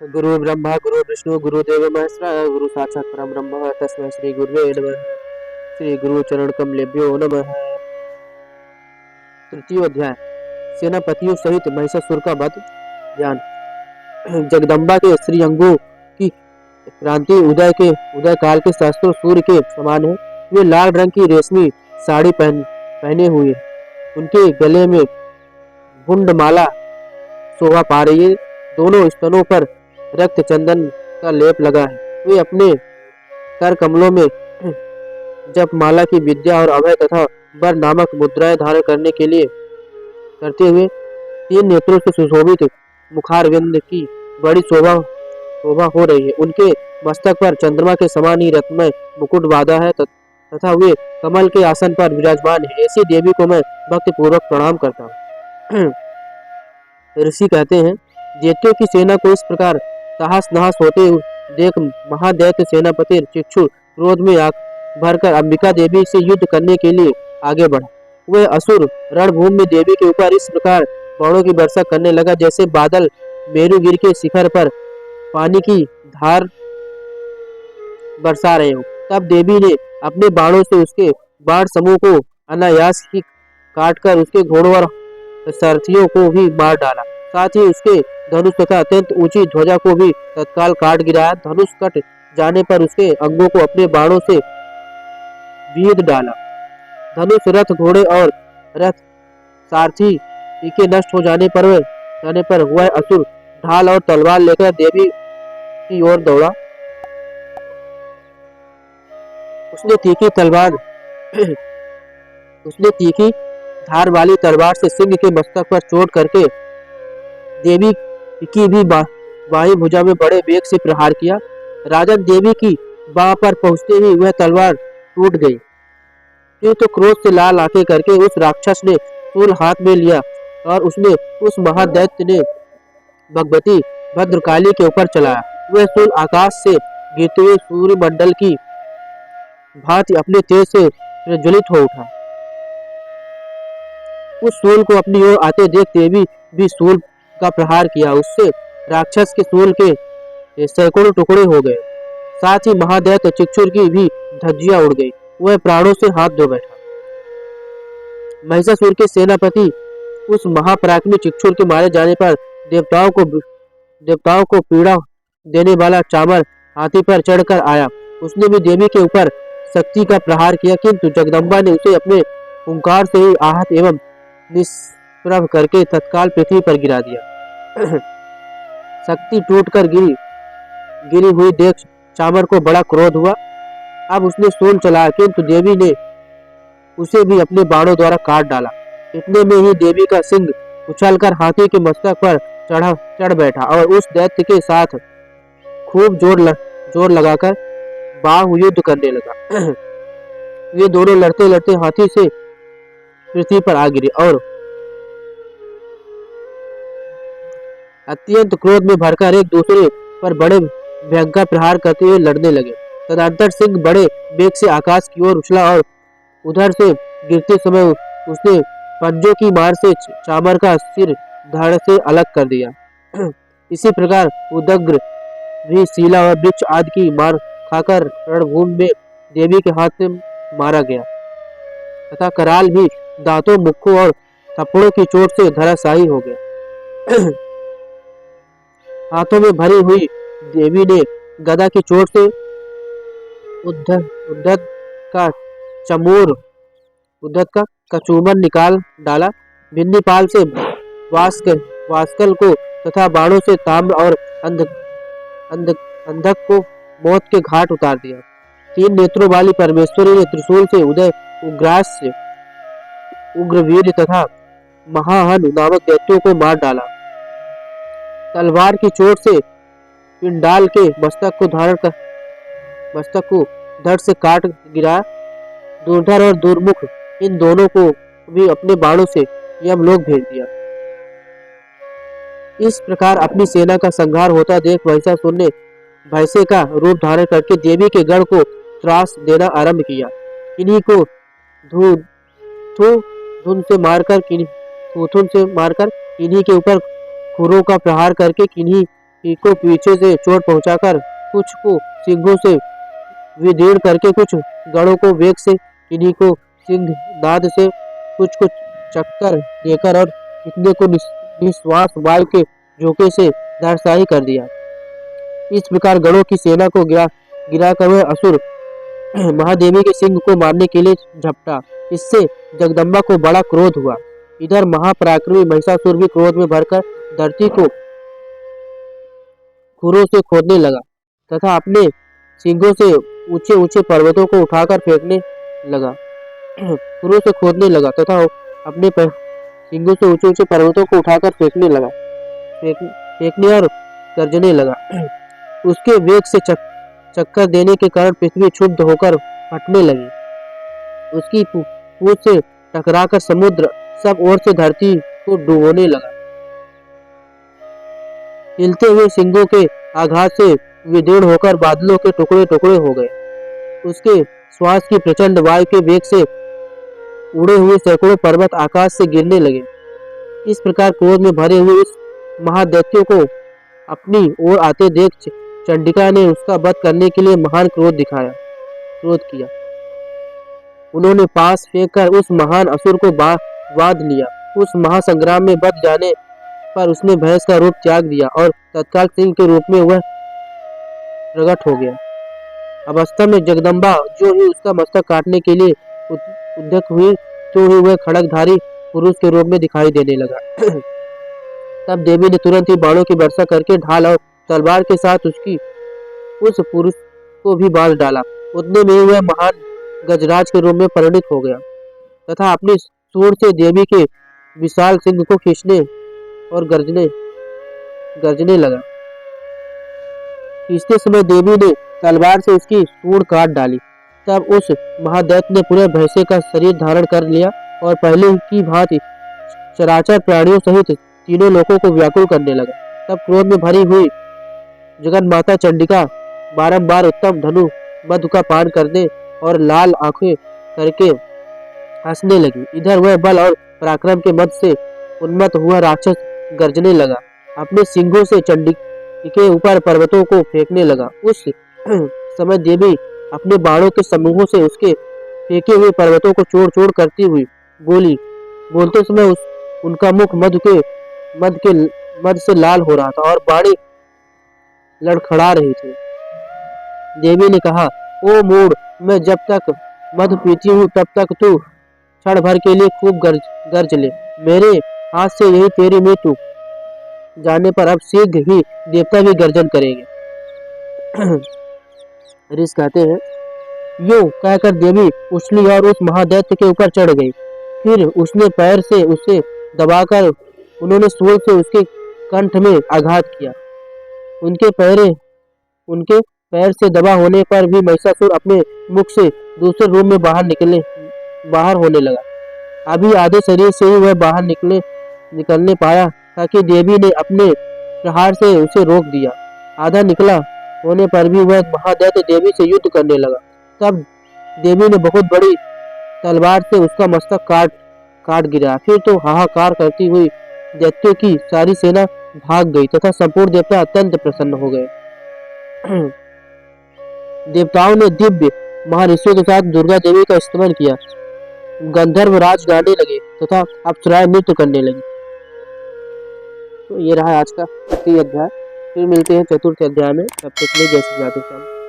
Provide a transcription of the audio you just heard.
गुरु ब्रह्मा गुरु विष्णु गुरुदेव महेश्वरा गुरु साक्षात परम ब्रह्म तस्मै श्री गुरुवे नमः। श्री गुरु चरण कमलेभ्यो नमः। तृतीय अध्याय सेनापतियों सहित महिषासुर का वध। ज्ञान। जगदम्बा के श्री अंगों की क्रांति उदय काल के शास्त्रों सूर्य के समान है। वे लाल रंग की रेशमी साड़ी पहने हुए, उनके गले में गुंडमाला शोभा पा रही है। दोनों स्तनों पर रक्त चंदन का लेप लगा है। वे अपने कर कमलों में जपमाला की विद्या और अभय तथा वर नामक मुद्राएं धारण करते हुए तीन नेत्रों से सुशोभित मुखारविंद की बड़ी शोभा हो रही है। उनके मस्तक पर चंद्रमा के समान ही रत्नमय मुकुट बांधा है तथा वे कमल के आसन पर विराजमान है। ऐसी देवी को मैं भक्ति पूर्वक प्रणाम करता हूँ। ऋषि कहते हैं, दैत्यों की सेना को इस प्रकार तहस नहस होते देख महादैत्य सेनापति चिक्षु क्रोध में आग भरकर अंबिका देवी से युद्ध करने के लिए आगे बढ़ा। वह असुर रणभूमि में देवी के ऊपर इस प्रकार बाणों की वर्षा करने लगा जैसे बादल मेरुगिरी के शिखर पर पानी की धार बरसा रहे हो। तब देवी ने अपने बाणों से उसके बाण समूह को अनायास ही काटकर उसके घोड़ों और सारथियों को भी मार डाला। साथ ही उसके धनुष तथा अत्यंत ऊंची ध्वजा को भी तत्काल काट गिराया। धनुष कट जाने पर उसके अंगों को अपने बाणों से बीध डाला। धनुष रथ घोड़े और रथ सारथी के नष्ट हो जाने पर वह असुर ढाल और तलवार लेकर देवी की ओर दौड़ा। उसने तीखी धार वाली तलवार से सिंह के मस्तक पर चोट करके देवी की भी बाई भुजा में बड़े वेग से प्रहार किया। राजन देवी की बाह पर पहुंचते ही वह तलवार टूट गई। फिर तो क्रोध से लाल आंखें करके उस राक्षस ने शूल हाथ में लिया और उसने उस महादैत्य ने भगवती भद्रकाली के ऊपर चलाया। वह शूल आकाश से गिरते हुए सूर्य मंडल की भांति अपने तेज से प्रज्वलित हो उठा। उस शूल को अपनी ओर आते देख देवी भी शूल का प्रहार किया। उससे राक्षस के शूल के सैकड़ों टुकड़े हो गए। साथ ही महादैत्य चिक्षुर की भी धज्जियां उड़ गई। वह प्राणों से हाथ धो बैठा। महिषासुर के सेनापति उस महापराक्रमी चिक्षुर के मारे जाने पर देवताओं को पीड़ा देने वाला चामर हाथी पर चढ़कर आया। उसने भी देवी के ऊपर शक्ति का प्रहार किया, किंतु जगदम्बा ने उसे अपने हुंकार से ही आहत एवं निष्प्रभ करके तत्काल पृथ्वी पर गिरा दिया। शक्ति टूटकर गिरी हुई देख चामर को बड़ा क्रोध हुआ। अब उसने शूल चलाया, किंतु देवी ने उसे भी अपने बाणों द्वारा काट डाला। इतने में ही देवी का सिंह उछलकर हाथी के मस्तक पर चढ़ बैठा और उस दैत्य के साथ खूब जोर लगाकर बाहु युद्ध करने लगा। वे दोनों लड़ते लड़ते हाथी से पृथ्वी पर आ गिरे और अत्यंत क्रोध में भरकर एक दूसरे पर बड़े भयंकर प्रहार करते हुए लड़ने लगे। तदंतर सिंह बड़े वेग से आकाश की ओर उछला और उधर से गिरते समय उसने पंजों की मार से चामर का सिर धड़ से अलग कर दिया। इसी प्रकार उदग्र भी शीला और वृक्ष आदि की मार खाकर रणभूमि में देवी के हाथ से मारा गया तथा कराल भी दांतों, मुक्कों और थप्पड़ों की चोट से धराशायी हो गया। हाथों में भरी हुई देवी ने गदा की चोट से उद्धत का कचूमर निकाल डाला। भिन्नीपाल से वास्कल को तथा बाणों से ताम्र और अंधक को मौत के घाट उतार दिया। तीन नेत्रों वाली परमेश्वरी ने त्रिशूल से उग्रास्य, उग्रवीर तथा महाहनु नामक दैत्यों को मार डाला। तलवार की चोट से पिंडाल के मस्तक को धड़ से काट गिरा। दुर्धर और दुर्मुख इन दोनों को भी अपने बाणों से यमलोक भेज दिया। इस प्रकार अपनी सेना का संहार होता देख महिषासुर ने भैंसे का रूप धारण करके देवी के गढ़ को त्रास देना आरंभ किया। किन्हीं को थूथुन से मारकर किन्हीं के ऊपर खुरों का प्रहार करके किन्हीं को पीछे से चोट पहुंचाकर कुछ को सिंहों से विदीर्ण करके कुछ गढ़ों को वेग से, किन्हीं को सिंह नाद से, कुछ को चक्कर देकर और कितने को निश्वास वायु के झोंके से धराशायी कर दिया। इस प्रकार गढ़ों की सेना को गिराकर वह असुर महादेवी के सिंह को मारने के लिए झपटा। इससे जगदम्बा को बड़ा क्रोध हुआ। इधर महापराक्रमी महिषासुर भी क्रोध में भरकर धरती को खुरों से खोदने लगा तथा अपने सिंगों से ऊंचे ऊंचे पर्वतों को उठाकर फेंकने लगा। खुरों से खोदने लगा तथा अपने सिंगों से ऊंचे ऊंचे पर्वतों को उठाकर फेंकने और गर्जने लगा। उसके वेग से चक्कर देने के कारण पृथ्वी क्षुब्ध होकर फटने लगी। उसकी पूंछ से टकराकर समुद्र सब ओर से धरती को डुबोने लगा। हिलते हुए सिंगों के आघात से विदीर्ण होकर बादलों के टुकड़े टुकड़े हो गए। उसके श्वास की प्रचंड वायु के वेग से उड़े हुए सैकड़ों पर्वत आकाश से गिरने लगे। इस प्रकार क्रोध में भरे हुए उस महादैत्य को अपनी ओर आते देख चंडिका ने उसका वध करने के लिए महान क्रोध किया। उन्होंने पास फेंककर उस महान असुर को बांध लिया। उस महासंग्राम में बच जाने पर उसने भैंस का रूप त्याग दिया और तत्काल सिंह के रूप में वह प्रकट हो गया। अवस्था में जगदम्बा जो ही उसका मस्तक काटने के लिए उद्यत हुई तो ही वह खड़गधारी पुरुष के रूप में दिखाई देने लगा। तब देवी ने तुरंत ही बाणों की वर्षा करके ढाल और तलवार के साथ उस पुरुष को भी बांध डाला। उतने में वह महान गजराज के रूप में परिणित हो गया तथा अपनी सूंड से देवी के विशाल सिंह को खींचने और गर्जने लगा। खींचते समय देवी ने तलवार से उसकी सूंड काट डाली। तब उस महादैत्य ने पुनः भैंसे का शरीर धारण कर लिया और पहले की भांति चराचर प्राणियों सहित तीनों लोगों को व्याकुल करने लगा। तब क्रोध में भरी हुई जगन माता चंडिका बारंबार उत्तम धनु मधु का पान करने और लाल आंखें करके हंसने लगी। इधर वह बल और पराक्रम के मद से उन्मत्त हुआ राक्षस गर्जने लगा, अपने सिंगों से चंडिका के ऊपर पर्वतों को फेंकने लगा। उस समय देवी अपने बाणों के समूहों से उसके फेंके हुए पर्वतों को चोर चोर करती हुई बोलते समय उनका मुख मद से लाल हो रहा था और बाणी लड़खड़ा रही थी। देवी ने कहा, ओ मूढ़, मैं जब तक मध पीती हूँ तब तक तू क्षण भर के लिए खूब गर्ज ले। मेरे हाथ से यही तेरी मृत्यु जाने पर अब शीघ्र ही देवता भी गर्जन करेंगे। ऋषि कहते हैं, यूं कहकर देवी उछली और उस महादैत्य के ऊपर चढ़ गई। फिर उसने पैर से उसे दबाकर उन्होंने सूल से उसके कंठ में आघात किया। उनके पैर से दबा होने पर भी महिषासुर अपने मुख से दूसरे रूप में बाहर होने लगा। अभी आधे शरीर से ही वह बाहर निकलने पाया ताकि देवी ने अपने प्रहार से उसे रोक दिया। आधा निकला होने पर भी वह महादैत्य देवी से युद्ध करने लगा। तब देवी ने बहुत बड़ी तलवार से उसका मस्तक काट गिरा। फिर तो हाहाकार करती हुई दैत्यों की सारी सेना भाग गई तथा संपूर्ण देवता अत्यंत प्रसन्न हो गए। देवताओं ने दिव्य महर्षियों के साथ दुर्गा देवी का स्तमन किया। गंधर्व राज गाने लगे तथा अप्सराएं नृत्य करने लगी। तो ये रहा आज का तृतीय अध्याय। फिर मिलते हैं चतुर्थ अध्याय में। तब तक के लिए जय श्री राधे श्याम।